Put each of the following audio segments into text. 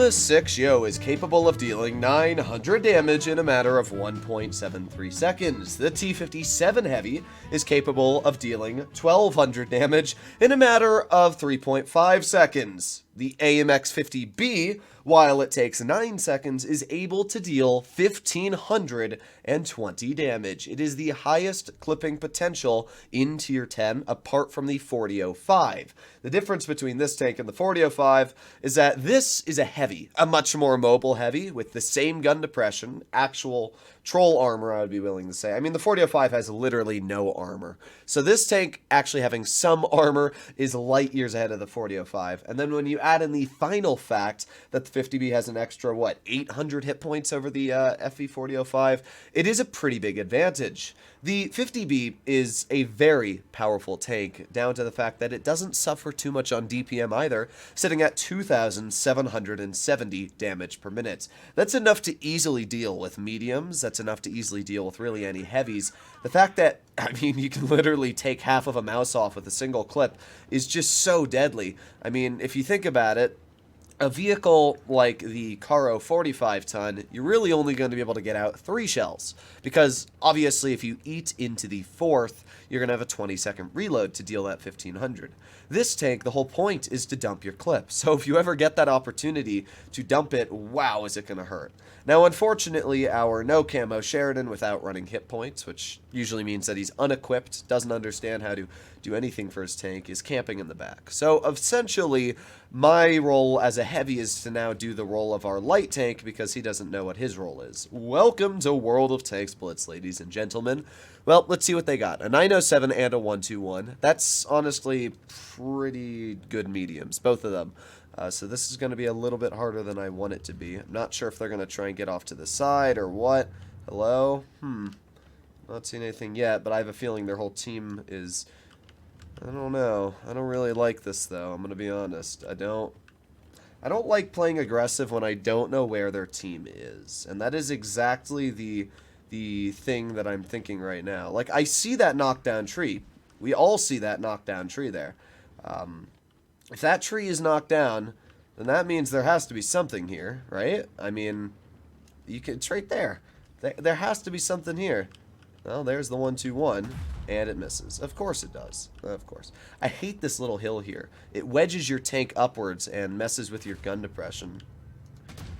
the 6 Yo is capable of dealing 900 damage in a matter of 1.73 seconds. The T57 Heavy is capable of dealing 1200 damage in a matter of 3.5 seconds. The AMX-50B, while it takes 9 seconds, is able to deal 1520 damage. It is the highest clipping potential in Tier 10, apart from the 4005. The difference between this tank and the 4005 is that this is a heavy, a much more mobile heavy, with the same gun depression, actual troll armor, I would be willing to say. I mean, the 4005 has literally no armor. So this tank actually having some armor is light years ahead of the 4005. And then when you add in the final fact that the 50B has an extra, 800 hit points over the FV 4005, it is a pretty big advantage. The 50B is a very powerful tank, down to the fact that it doesn't suffer too much on DPM either, sitting at 2,770 damage per minute. That's enough to easily deal with mediums, that's enough to easily deal with really any heavies. The fact that, I mean, you can literally take half of a mouse off with a single clip is just so deadly. I mean, if you think about it, a vehicle like the Caro 45 ton, you're really only going to be able to get out 3 shells. Because, obviously, if you eat into the 4th, you're going to have a 20-second reload to deal that 1500. This tank, the whole point is to dump your clip. So if you ever get that opportunity to dump it, wow, is it going to hurt. Now, unfortunately, our no camo Sheridan without running hit points, which usually means that he's unequipped, doesn't understand how to do anything for his tank, is camping in the back. So essentially, my role as a heavy is to now do the role of our light tank because he doesn't know what his role is. Welcome to World of Tanks Blitz, ladies and gentlemen. Well, let's see what they got. A 907 and a 121. That's honestly pretty good mediums, both of them. So this is going to be a little bit harder than I want it to be. I'm not sure if they're going to try and get off to the side or what. Hello? Not seen anything yet, but I have a feeling their whole team is... I don't know. I don't really like this, though. I'm going to be honest. I don't like playing aggressive when I don't know where their team is. And that is exactly the thing that I'm thinking right now. Like, I see that knockdown tree. We all see that knockdown tree there. If that tree is knocked down, then that means there has to be something here, right? I mean, it's right there. There has to be something here. Well, there's the 121, and it misses. Of course it does. Of course. I hate this little hill here. It wedges your tank upwards and messes with your gun depression.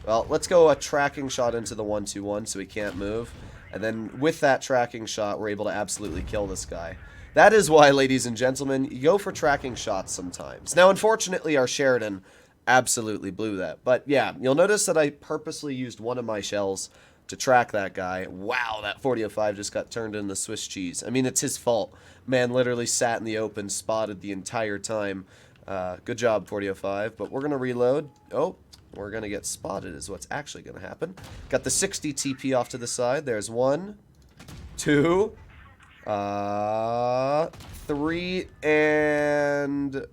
Well, let's go a tracking shot into the 121 so he can't move. And then with that tracking shot, we're able to absolutely kill this guy. That is why, ladies and gentlemen, you go for tracking shots sometimes. Now, unfortunately, our Sheridan absolutely blew that. But yeah, you'll notice that I purposely used one of my shells to track that guy. Wow, that 4005 just got turned into Swiss cheese. I mean, it's his fault. Man literally sat in the open, spotted the entire time. Good job, 4005. But we're going to reload. Oh, we're going to get spotted is what's actually going to happen. Got the 60 TP off to the side. There's 1, 2... 3, and...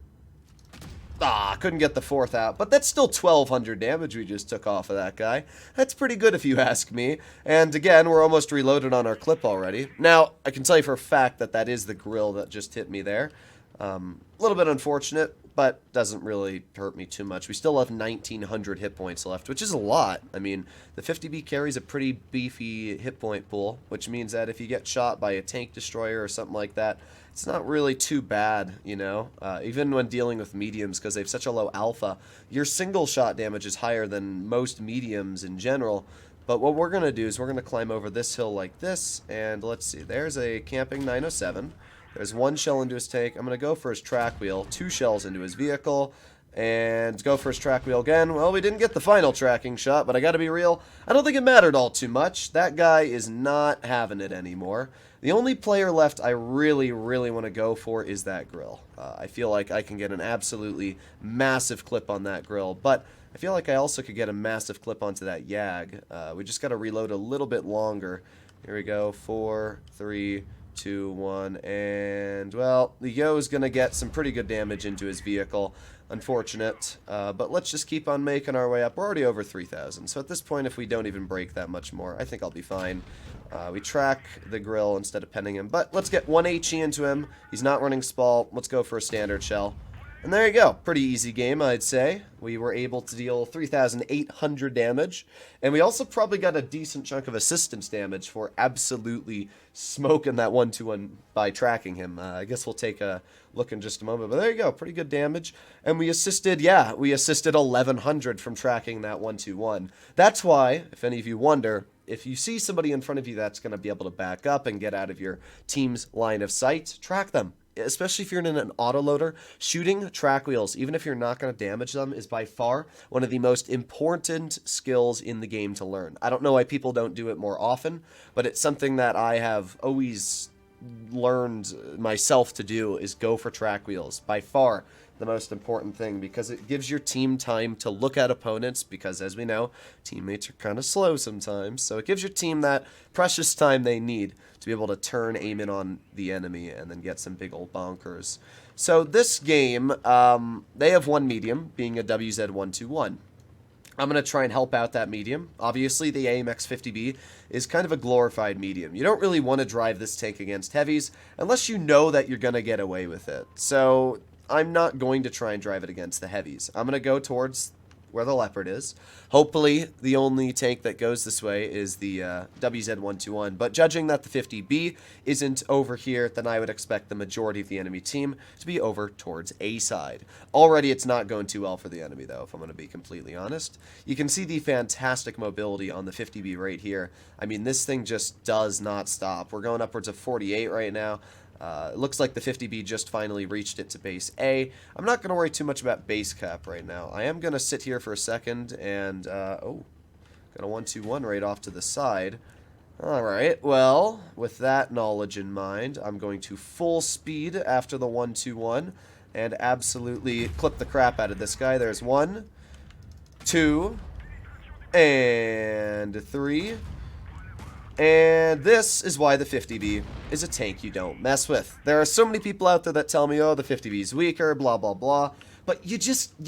couldn't get the 4th out. But that's still 1,200 damage we just took off of that guy. That's pretty good if you ask me. And again, we're almost reloaded on our clip already. Now, I can tell you for a fact that that is the grill that just hit me there. A little bit unfortunate, but doesn't really hurt me too much. We still have 1,900 hit points left, which is a lot. I mean, the 50B carries a pretty beefy hit point pool, which means that if you get shot by a tank destroyer or something like that, it's not really too bad, you know? Even when dealing with mediums, because they have such a low alpha, your single shot damage is higher than most mediums in general. But what we're going to do is we're going to climb over this hill like this, and let's see, there's a camping 907. There's 1 shell into his tank. I'm going to go for his track wheel, 2 shells into his vehicle, and go for his track wheel again. Well, we didn't get the final tracking shot, but I got to be real, I don't think it mattered all too much. That guy is not having it anymore. The only player left I really, really want to go for is that grill. I feel like I can get an absolutely massive clip on that grill, but I feel like I also could get a massive clip onto that Yag. We just got to reload a little bit longer. Here we go, 4, 3, 2, 1, and, well, the Yo is going to get some pretty good damage into his vehicle. Unfortunate, but let's just keep on making our way up. We're already over 3,000, so at this point, if we don't even break that much more, I think I'll be fine. We track the grill instead of penning him, but let's get 1 HE into him. He's not running Spalt. Let's go for a standard shell. And there you go. Pretty easy game, I'd say. We were able to deal 3,800 damage. And we also probably got a decent chunk of assistance damage for absolutely smoking that 1-2-1 by tracking him. I guess we'll take a look in just a moment. But there you go. Pretty good damage. And we assisted 1,100 from tracking that 1-2-1. That's why, if any of you wonder, if you see somebody in front of you that's going to be able to back up and get out of your team's line of sight, track them. Especially if you're in an autoloader, shooting track wheels, even if you're not going to damage them, is by far one of the most important skills in the game to learn. I don't know why people don't do it more often, but it's something that I have always learned myself to do, is go for track wheels. By far the most important thing, because it gives your team time to look at opponents, because as we know, teammates are kind of slow sometimes, so it gives your team that precious time they need to be able to turn, aim in on the enemy, and then get some big old bonkers. So this game, they have one medium, being a WZ121. I'm going to try and help out that medium. Obviously, the AMX 50B is kind of a glorified medium. You don't really want to drive this tank against heavies unless you know that you're going to get away with it. So I'm not going to try and drive it against the heavies. I'm going to go towards where the Leopard is. Hopefully, the only tank that goes this way is the WZ121. But judging that the 50B isn't over here, then I would expect the majority of the enemy team to be over towards A side. Already, it's not going too well for the enemy, though, if I'm going to be completely honest. You can see the fantastic mobility on the 50B right here. I mean, this thing just does not stop. We're going upwards of 48 right now. It looks like the 50B just finally reached it to base A. I'm not going to worry too much about base cap right now. I am going to sit here for a second and, got a 1-2-1 right off to the side. Alright, well, with that knowledge in mind, I'm going to full speed after the 1-2-1 and absolutely clip the crap out of this guy. There's 1, 2, and 3. And this is why the 50B is a tank you don't mess with. There are so many people out there that tell me, oh, the 50B is weaker, blah, blah, blah. But you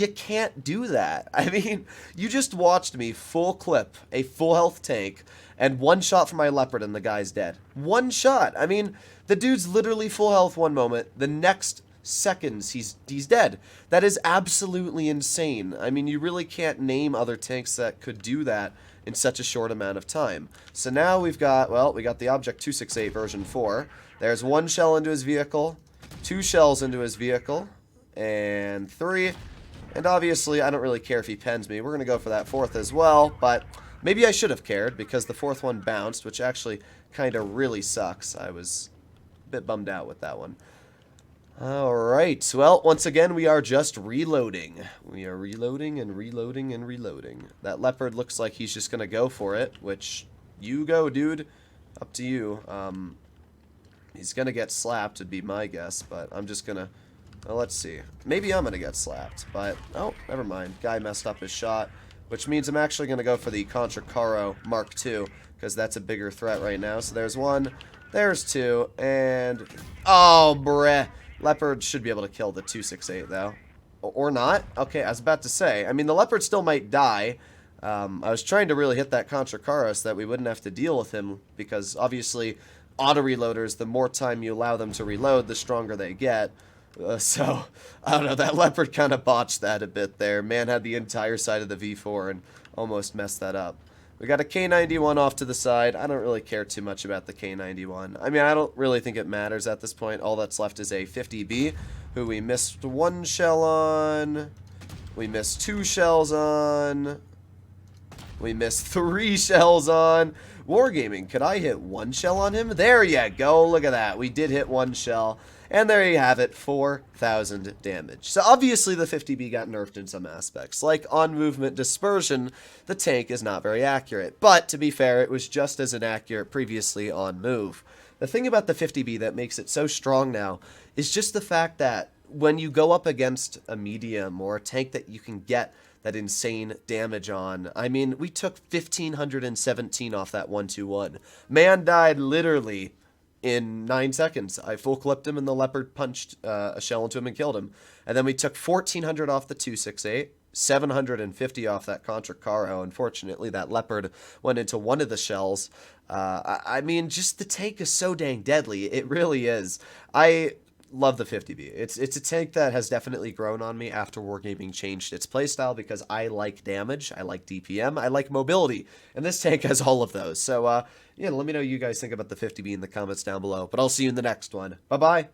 can't do that. I mean, you just watched me full clip a full health tank and one shot from my Leopard and the guy's dead. One shot. I mean, the dude's literally full health one moment. The next seconds, he's dead. That is absolutely insane. I mean, you really can't name other tanks that could do that in such a short amount of time. So now we've got, well, we got the Object 268 version 4. There's 1 shell into his vehicle, 2 shells into his vehicle, and 3. And obviously, I don't really care if he pens me. We're going to go for that 4th as well, but maybe I should have cared because the 4th one bounced, which actually kind of really sucks. I was a bit bummed out with that one. Alright, well, once again, we are just reloading. We are reloading and reloading and reloading. That Leopard looks like he's just gonna go for it, which, you go, dude. Up to you. He's gonna get slapped, would be my guess, but I'm just gonna, well, let's see. Maybe I'm gonna get slapped, but, oh, never mind. Guy messed up his shot, which means I'm actually gonna go for the Contra Caro Mark II, because that's a bigger threat right now. So there's 1, there's 2, and, oh, breh. Leopard should be able to kill the 268, though. Or not. Okay, I was about to say. I mean, the Leopard still might die. I was trying to really hit that Contra Caro so that we wouldn't have to deal with him, because obviously, auto-reloaders, the more time you allow them to reload, the stronger they get. So, I don't know, that Leopard kind of botched that a bit there. Man had the entire side of the V4 and almost messed that up. We got a K91 off to the side. I don't really care too much about the K91. I mean, I don't really think it matters at this point. All that's left is a 50B, who we missed 1 shell on. We missed 2 shells on. We missed 3 shells on. Wargaming, could I hit 1 shell on him? There you go. Look at that. We did hit 1 shell. And there you have it, 4,000 damage. So obviously the 50B got nerfed in some aspects. Like on movement dispersion, the tank is not very accurate. But to be fair, it was just as inaccurate previously on move. The thing about the 50B that makes it so strong now is just the fact that when you go up against a medium or a tank that you can get that insane damage on, I mean, we took 1,517 off that 1-2-1. Man died literally in 9 seconds. I full clipped him and the Leopard punched a shell into him and killed him. And then we took 1,400 off the 268, 750 off that Contra Caro. Unfortunately, that Leopard went into one of the shells. I mean, just the tank is so dang deadly. It really is. love the 50B. It's a tank that has definitely grown on me after Wargaming changed its playstyle because I like damage, I like DPM, I like mobility, and this tank has all of those. So, yeah, let me know what you guys think about the 50B in the comments down below, but I'll see you in the next one. Bye-bye!